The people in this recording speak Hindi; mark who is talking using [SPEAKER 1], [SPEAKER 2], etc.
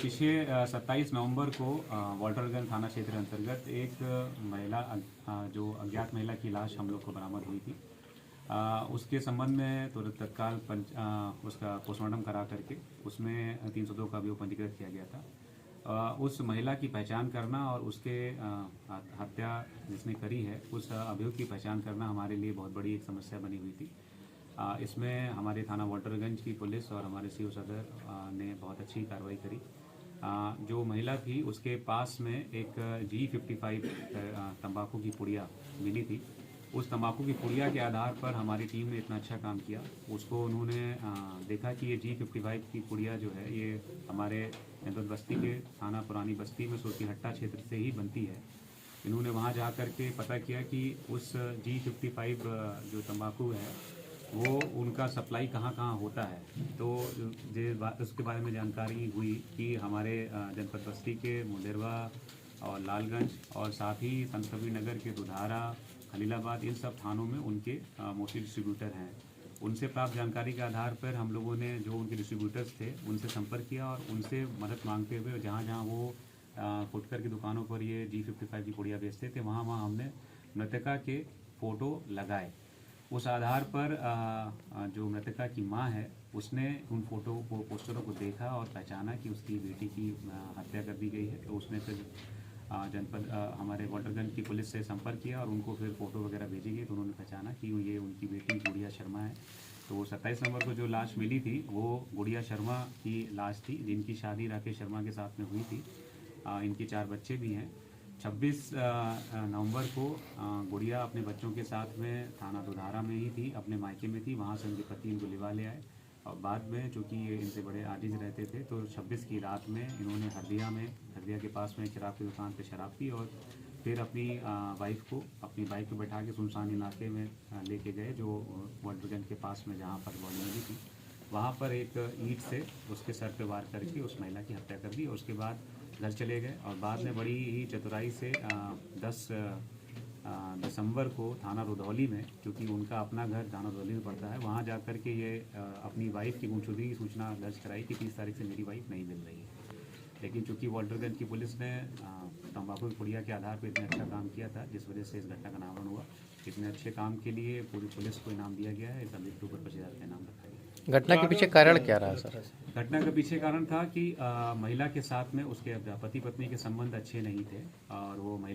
[SPEAKER 1] पिछले 27 नवंबर को वाल्टरगंज थाना क्षेत्र अंतर्गत एक महिला जो अज्ञात महिला की लाश हम लोग को बरामद हुई थी। उसके संबंध में तुरंत तत्काल उसका पोस्टमार्टम करा करके उसमें 302 का भी पंजीकृत किया गया था। उस महिला की पहचान करना और उसके हत्या जिसने करी है उस अभियुक्त की पहचान करना हमारे लिए बहुत बड़ी एक समस्या बनी हुई थी। इसमें हमारे थाना वाल्टरगंज की पुलिस और हमारे सीओ सदर ने बहुत अच्छी कार्रवाई करी। जो महिला थी उसके पास में एक G55 तंबाकू की पुड़िया मिली थी। उस तंबाकू की पुड़िया के आधार पर हमारी टीम ने इतना अच्छा काम किया। उसको उन्होंने देखा कि ये G55 की पुड़िया जो है ये हमारे जनपद बस्ती के थाना पुरानी बस्ती में सुरतीहट्टा क्षेत्र से ही बनती है। इन्होंने वहाँ जा कर के पता किया कि उस G55 जो तंबाकू है वो उनका सप्लाई कहाँ कहाँ होता है। तो उसके बारे में जानकारी हुई कि हमारे जनपद बस्ती के मुंडेरवा और लालगंज और साथ ही संत कबीर नगर के दुधारा, खलीलाबाद, इन सब थानों में उनके मोस्टली डिस्ट्रीब्यूटर हैं। उनसे प्राप्त जानकारी के आधार पर हम लोगों ने जो उनके डिस्ट्रीब्यूटर्स थे उनसे संपर्क किया और उनसे मदद मांगते हुए जहाँ जहाँ वो फुटकर की दुकानों पर ये G55 की पुड़िया बेचते थे वहाँ वहाँ हमने मृतका के फ़ोटो लगाए। उस आधार पर जो मृतका की माँ है उसने उन फोटो को पोस्टरों को देखा और पहचाना कि उसकी बेटी की हत्या कर दी गई है। तो उसने फिर जनपद हमारे वाल्टरगंज की पुलिस से संपर्क किया और उनको फिर फ़ोटो वगैरह भेजी गई। तो उन्होंने पहचाना कि ये उनकी बेटी गुड़िया शर्मा है। तो 27 नवंबर को जो लाश मिली थी वो गुड़िया शर्मा की लाश थी, जिनकी शादी राकेश शर्मा के साथ में हुई थी। इनके 4 बच्चे भी हैं। 26 नवंबर को गुड़िया अपने बच्चों के साथ में थाना दुधारा में ही थी, अपने मायके में थी। वहाँ से उनके पति इनको लिवा ले आए और बाद में चूँकि ये इनसे बड़े आजिज रहते थे तो 26 की रात में इन्होंने हरदिया के पास में शराब की दुकान पे शराब पी और फिर अपनी वाइफ को अपनी बाइक पे बैठा के सुनसान इलाके में लेके गए, जो वाल्टरगंज के पास में जहाँ पर बॉडी मिली थी वहाँ पर एक ईंट से उसके सर पे वार करके उस महिला की हत्या कर दी और उसके बाद घर चले गए। और बाद में बड़ी ही चतुराई से 10 दिसंबर को थाना रुधौली में, क्योंकि उनका अपना घर थाना रुधौली में पड़ता है, वहाँ जा कर के ये अपनी वाइफ की गुमशुदगी की सूचना दर्ज कराई कि 30 तारीख से मेरी वाइफ नहीं मिल रही है। लेकिन चूँकि वाल्टरगंज की पुलिस ने तंबाकू की पुड़िया के आधार पर इतना अच्छा काम किया था जिस वजह से इस घटना का अनावरण हुआ। इतने अच्छे काम के लिए पूरी पुलिस को इनाम दिया गया है। इस अभियुक्त के ऊपर 25,000 का इनाम रखा गया।
[SPEAKER 2] घटना के पीछे कारण क्या रहा सर?
[SPEAKER 1] घटना के पीछे कारण था कि महिला के साथ में उसके पति पत्नी के संबंध अच्छे नहीं थे और वो महिला